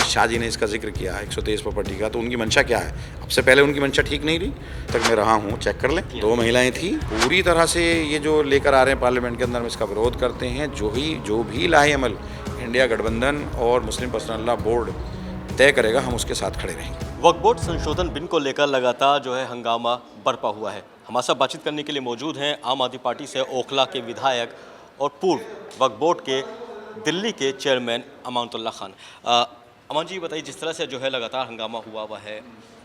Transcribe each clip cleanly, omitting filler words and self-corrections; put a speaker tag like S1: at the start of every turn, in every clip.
S1: अमित शाह जी ने इसका जिक्र किया 123 प्रॉपर्टी का, तो उनकी मंशा क्या है? अब से पहले उनकी मंशा ठीक नहीं रही, तक मैं रहा हूँ, चेक कर लें। 2 महिलाएं थी, पूरी तरह से ये जो लेकर आ रहे हैं पार्लियामेंट के अंदर में इसका विरोध करते हैं। जो भी लाहे अमल इंडिया गठबंधन और मुस्लिम पर्सनल लॉ बोर्ड तय करेगा, हम उसके साथ खड़े रहेंगे।
S2: वक्फ बोर्ड संशोधन बिल को लेकर लगातार जो है हंगामा बरपा हुआ है। हमारे साथ बातचीत करने के लिए मौजूद हैं आम आदमी पार्टी से ओखला के विधायक और पूर्व वक्फ बोर्ड के दिल्ली के चेयरमैन अमानतुल्लाह खान। अमान जी बताइए, जिस तरह से जो है लगातार हंगामा हुआ है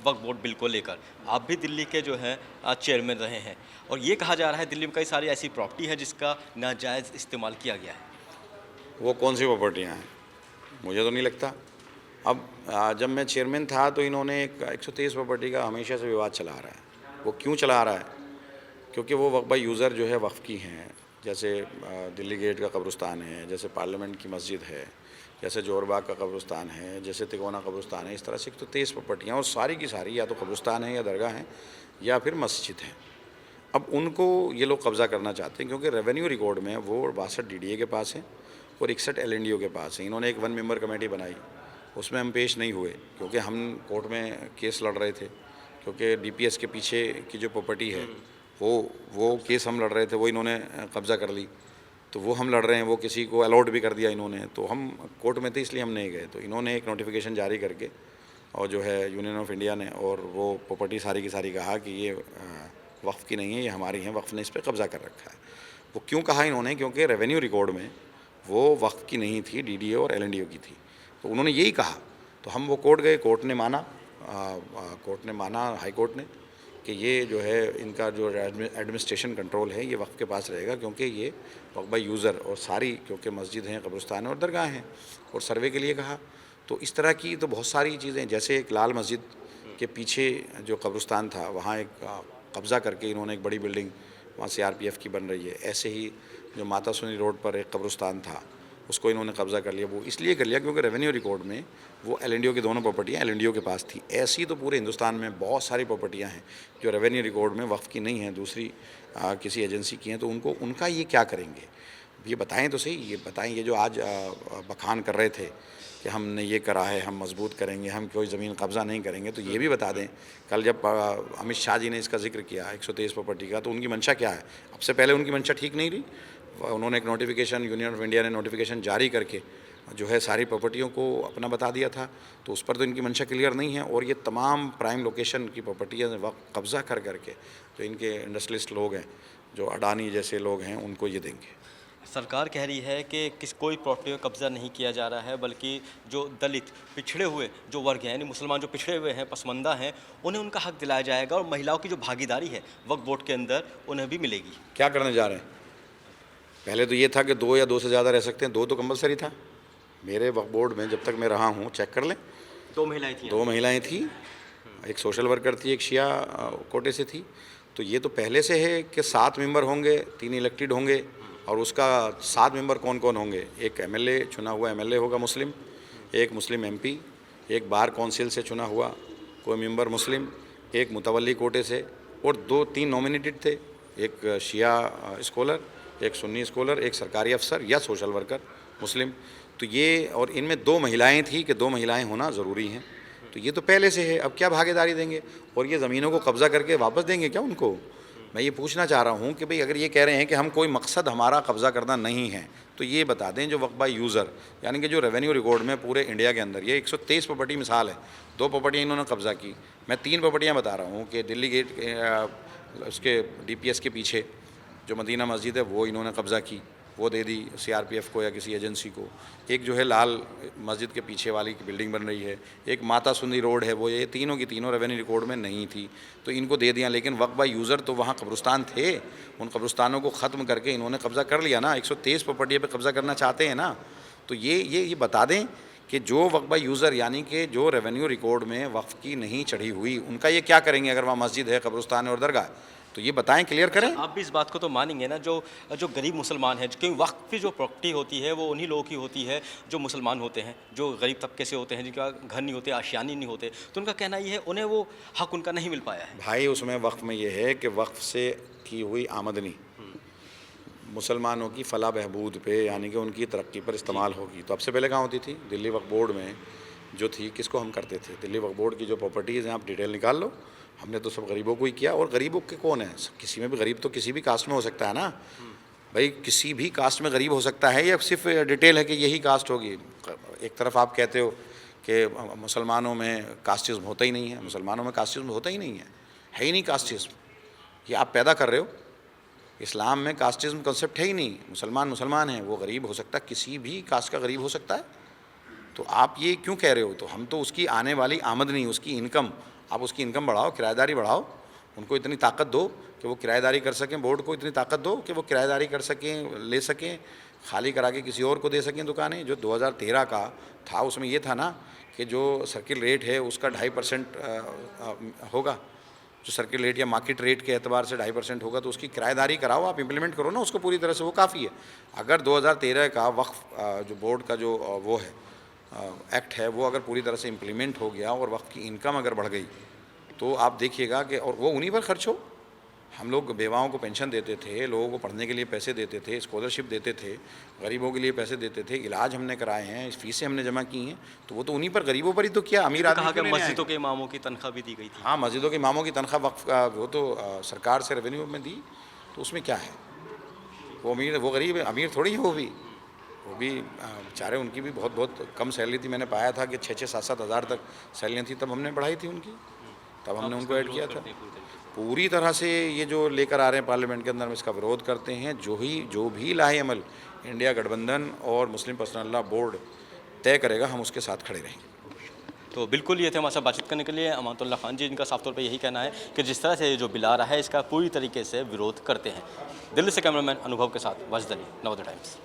S2: वक्फ बोर्ड बिल को लेकर, आप भी दिल्ली के जो हैं चेयरमैन रहे हैं और ये कहा जा रहा है दिल्ली में कई सारी ऐसी प्रॉपर्टी है जिसका नाजायज़ इस्तेमाल किया गया है।
S1: वो कौन सी प्रॉपर्टियाँ हैं? मुझे तो नहीं लगता। अब जब मैं चेयरमैन था तो इन्होंने 123 प्रॉपर्टी का हमेशा से विवाद चला रहा है। वो क्यों चला रहा है? क्योंकि वो वक्फ बाय यूज़र जो है वक्फ की हैं। जैसे दिल्ली गेट का कब्रिस्तान है, जैसे पार्लियामेंट की मस्जिद है, जैसे जोरबाग का कब्रिस्तान है, जैसे तिकोना कब्रिस्तान है। इस तरह से 123 प्रॉपर्टियाँ और सारी की सारी या तो कब्रिस्तान है या दरगाह हैं या फिर मस्जिद है। अब उनको ये लोग कब्ज़ा करना चाहते हैं क्योंकि रेवेन्यू रिकॉर्ड में वो 62 DDA के पास है और 61 LNDO के पास है। इन्होंने एक 1 मेंबर कमेटी बनाई, उसमें हम पेश नहीं हुए क्योंकि हम कोर्ट में केस लड़ रहे थे, क्योंकि DPS के पीछे की जो प्रॉपर्टी है वो केस हम लड़ रहे थे, वो इन्होंने कब्ज़ा कर ली। तो वो हम लड़ रहे हैं, वो किसी को अलॉट भी कर दिया इन्होंने, तो हम कोर्ट में थे इसलिए हम नहीं गए। तो इन्होंने एक नोटिफिकेशन जारी करके और जो है यूनियन ऑफ इंडिया ने और वो प्रॉपर्टी सारी की सारी कहा कि ये वक्फ़ की नहीं है, ये हमारी है, वक्फ़ ने इस पर कब्ज़ा कर रखा है। वो क्यों कहा इन्होंने? क्योंकि रेवेन्यू रिकॉर्ड में वो वक्फ़ की नहीं थी, DDA और LNDO की थी। तो उन्होंने यही कहा, तो हम वो कोर्ट गए, कोर्ट ने माना हाई कोर्ट ने कि ये जो है इनका जो एडमिनिस्ट्रेशन कंट्रोल है ये वक्फ़ के पास रहेगा, क्योंकि ये वक्फ बाय यूज़र और सारी, क्योंकि मस्जिद हैं, कब्रिस्तान और दरगाह हैं, और सर्वे के लिए कहा। तो इस तरह की तो बहुत सारी चीज़ें, जैसे एक लाल मस्जिद के पीछे जो कब्रिस्तान था वहाँ एक कब्ज़ा करके इन्होंने एक बड़ी बिल्डिंग वहाँ CRPF की बन रही है। ऐसे ही जो माता सुनी रोड पर एक कब्रिस्तान था उसको इन्होंने कब्ज़ा कर लिया। वो इसलिए कर लिया क्योंकि रेवेन्यू रिकॉर्ड में वो LNDO की दोनों प्रॉपर्टियाँ LNDO के पास थी। ऐसी तो पूरे हिंदुस्तान में बहुत सारी प्रॉपर्टियाँ हैं जो रेवेन्यू रिकॉर्ड में वक्फ़ की नहीं हैं, दूसरी किसी एजेंसी की हैं। तो उनका ये क्या करेंगे? ये बताएं तो सही, ये बताएं। ये जो आज बखान कर रहे थे कि हमने ये करा है, हम मजबूत करेंगे, हम कोई ज़मीन कब्ज़ा नहीं करेंगे, तो ये भी बता दें। कल जब अमित शाह जी ने इसका जिक्र किया 123 प्रॉपर्टी का, तो उनकी मंशा क्या है? अब से पहले उनकी मंशा ठीक नहीं रही। उन्होंने एक नोटिफिकेशन, यूनियन ऑफ इंडिया ने नोटिफिकेशन जारी करके जो है सारी प्रॉपर्टियों को अपना बता दिया था, तो उस पर तो इनकी मंशा क्लियर नहीं है। और ये तमाम प्राइम लोकेशन की प्रॉपर्टियाँ वक्त कब्ज़ा कर करके जो इनके इंडस्ट्रियलिस्ट लोग हैं, जो अडानी जैसे लोग हैं, उनको ये देंगे।
S2: सरकार कह रही है कि कोई प्रॉपर्टी का कब्ज़ा नहीं किया जा रहा है, बल्कि जो दलित पिछड़े हुए जो वर्ग हैं, यानी मुसलमान जो पिछड़े हुए हैं, पसमानदा हैं, उन्हें उनका हक दिलाया जाएगा और महिलाओं की जो भागीदारी है वक्फ बोर्ड के अंदर उन्हें भी मिलेगी।
S1: क्या करने जा रहे हैं? पहले तो ये था कि 2 या 2 से ज़्यादा रह सकते हैं, 2 तो कंपलसरी था। मेरे वक्फ बोर्ड में जब तक मैं रहा हूँ, चेक कर लें,
S2: 2 महिलाएं थी।
S1: 2 महिलाएं थी, एक सोशल वर्कर थी, एक शिया कोटे से थी। तो ये तो पहले से है कि 7 मेंबर होंगे, 3 इलेक्टेड होंगे, और उसका 7 मेंबर कौन कौन होंगे? एक MLA, चुना हुआ MLA होगा मुस्लिम, एक मुस्लिम MP, एक बार काउंसिल से चुना हुआ कोई मेंबर मुस्लिम, एक मुतवल्ली कोटे से, और 2-3 नॉमिनेटेड थे, एक शिया स्कॉलर, एक सुन्नी स्कॉलर, एक सरकारी अफसर या सोशल वर्कर मुस्लिम। तो ये, और इनमें 2 महिलाएं थी कि 2 महिलाएं होना ज़रूरी हैं। तो ये तो पहले से है, अब क्या भागीदारी देंगे? और ये ज़मीनों को कब्ज़ा करके वापस देंगे क्या उनको? मैं ये पूछना चाह रहा हूँ कि भाई अगर ये कह रहे हैं कि हम कोई मकसद हमारा कब्ज़ा करना नहीं है, तो ये बता दें जो वक्फ बाय यूज़र, यानी कि जो रेवेन्यू रिकॉर्ड में पूरे इंडिया के अंदर ये 123 प्रॉपर्टी मिसाल है, 2 प्रॉपर्टियाँ इन्होंने कब्ज़ा की। मैं 3 प्रॉपर्टियाँ बता रहा हूँ कि दिल्ली गेट उसके DPS के पीछे जो मदीना मस्जिद है वो इन्होंने कब्ज़ा की, वो दे दी CRPF को या किसी एजेंसी को। एक जो है लाल मस्जिद के पीछे वाली की बिल्डिंग बन रही है, एक माता सुंदरी रोड है, वो, ये तीनों की तीनों रेवेन्यू रिकॉर्ड में नहीं थी, तो इनको दे दिया। लेकिन वक्फ बाय यूज़र तो वहाँ कब्रिस्तान थे, उन कब्रिस्तानों को ख़त्म करके इन्होंने कब्ज़ा कर लिया ना। 123 प्रॉपर्टी पर कब्ज़ा करना चाहते हैं ना, तो ये बता दें कि जो वक्फ बाय यूज़र, यानी कि जो रेवेन्यू रिकॉर्ड में वक्फ की नहीं चढ़ी हुई, उनका ये क्या करेंगे अगर वहाँ मस्जिद है, कब्रिस्तान है और दरगाह? तो ये बताएं, क्लियर करें।
S2: आप भी इस बात को तो मानेंगे ना, जो गरीब मुसलमान हैं, क्योंकि वक्फ की जो प्रॉपर्टी होती है वो उन्हीं लोगों की होती है जो मुसलमान होते हैं, जो गरीब तबके से होते हैं, जिनका घर नहीं होते, आशियानी नहीं होते, तो उनका कहना ये है उन्हें वो हक उनका नहीं मिल पाया है।
S1: भाई उसमें वक्फ में ये है कि वक्फ से की हुई आमदनी मुसलमानों की फलाह बहबूद पे, यानी कि उनकी तरक्की पर इस्तेमाल होगी। तो अब से पहले कहाँ होती थी? दिल्ली वक्फ बोर्ड में जो थी किसको हम करते थे। दिल्ली वक्फ बोर्ड की जो प्रॉपर्टीज़ हैं आप डिटेल निकाल लो, हमने तो सब गरीबों को ही किया। और गरीबों के कौन है, किसी में भी गरीब तो किसी भी कास्ट में हो सकता है ना भाई, किसी भी कास्ट में गरीब हो सकता है, या सिर्फ डिटेल है कि यही कास्ट होगी। एक तरफ आप कहते हो कि मुसलमानों में कास्टिज्म होता ही नहीं है, मुसलमानों में कास्टिज्म होता ही नहीं है ही नहीं कास्टिज्म, ये आप पैदा कर रहे हो। इस्लाम में कास्टिज्म कंसेप्ट है ही नहीं, मुसलमान मुसलमान है, वो गरीब हो सकता है, किसी भी कास्ट का गरीब हो सकता है। तो आप ये क्यों कह रहे हो? तो हम तो उसकी आने वाली आमदनी, उसकी इनकम, आप उसकी इनकम बढ़ाओ, किराएदारी बढ़ाओ, उनको इतनी ताकत दो कि वो किराएदारी कर सकें, बोर्ड को इतनी ताकत दो कि वो किराएदारी कर सकें, ले सकें, खाली करा के किसी और को दे सकें दुकानें। जो 2013 का था उसमें ये था ना कि जो सर्किल रेट है उसका 2.5% होगा, जो सर्किल रेट या मार्केट रेट के एतबार से 2.5% होगा, तो उसकी किराएदारी कराओ, आप इम्प्लीमेंट करो ना उसको पूरी तरह से, वो काफ़ी है। अगर 2013 का वक्फ जो बोर्ड का जो वो है एक्ट है, वो अगर पूरी तरह से इम्प्लीमेंट हो गया और वक्फ की इनकम अगर बढ़ गई, तो आप देखिएगा कि, और वो उन्हीं पर खर्च हो। हम लोग बेवाओं को पेंशन देते थे, लोगों को पढ़ने के लिए पैसे देते थे, स्कॉलरशिप देते थे, गरीबों के लिए पैसे देते थे, इलाज हमने कराए हैं, फीसें हमने जमा की हैं, तो वो तो उन्हीं पर, गरीबों पर ही तो किया। अमीर आदमी
S2: कहा कि
S1: क्यों लेने
S2: मस्जिदों
S1: आएंगे?
S2: के इमामों की तनख्वाह भी दी गई थी।
S1: हाँ, मस्जिदों के इमामों की तनख्वाह वक्फ का वो तो सरकार से रेवेन्यू में दी, तो उसमें क्या है? वो अमीर वो गरीब है, अमीर थोड़ी है वो भी बेचारे, उनकी भी बहुत बहुत कम सैलरी थी। मैंने पाया था कि 6-6, 7-7 हज़ार तक सैलरियाँ थी, तब हमने बढ़ाई थी उनकी, तब हमने उनको ऐड किया था। पूरी तरह से ये जो लेकर आ रहे हैं पार्लियामेंट के अंदर में, इसका विरोध करते हैं। जो भी लाहे अमल इंडिया गठबंधन और मुस्लिम पर्सनल लॉ बोर्ड तय करेगा, हम उसके साथ खड़े रहेंगे।
S2: तो बिल्कुल ये थे हमारे साथ बातचीत करने के लिए अमानतुल्लाह खान जी, जिनका साफ तौर पे यही कहना है कि जिस तरह से ये जो बिल आ रहा है इसका पूरी तरीके से विरोध करते हैं। दिल्ली से कैमरामैन अनुभव के साथ वाजिद अली, नवोदय टाइम्स।